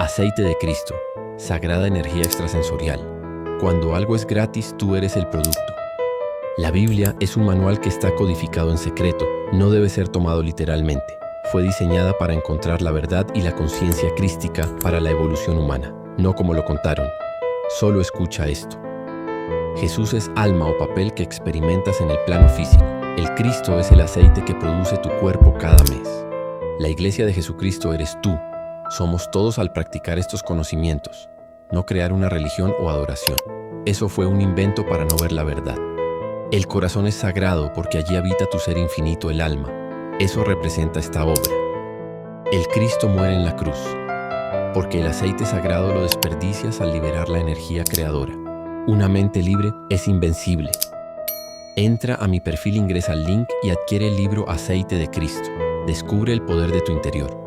Aceite de Cristo, sagrada energía extrasensorial. Cuando algo es gratis, tú eres el producto. La Biblia es un manual que está codificado en secreto, no debe ser tomado literalmente. Fue diseñada para encontrar la verdad y la conciencia crística para la evolución humana, no como lo contaron. Solo escucha esto. Jesús es alma o papel que experimentas en el plano físico. El Cristo es el aceite que produce tu cuerpo cada mes. La Iglesia de Jesucristo eres tú. Somos todos al practicar estos conocimientos, no crear una religión o adoración. Eso fue un invento para no ver la verdad. El corazón es sagrado porque allí habita tu ser infinito, el alma. Eso representa esta obra. El Cristo muere en la cruz, porque el aceite sagrado lo desperdicias al liberar la energía creadora. Una mente libre es invencible. Entra a mi perfil, ingresa al link y adquiere el libro Aceite de Cristo. Descubre el poder de tu interior.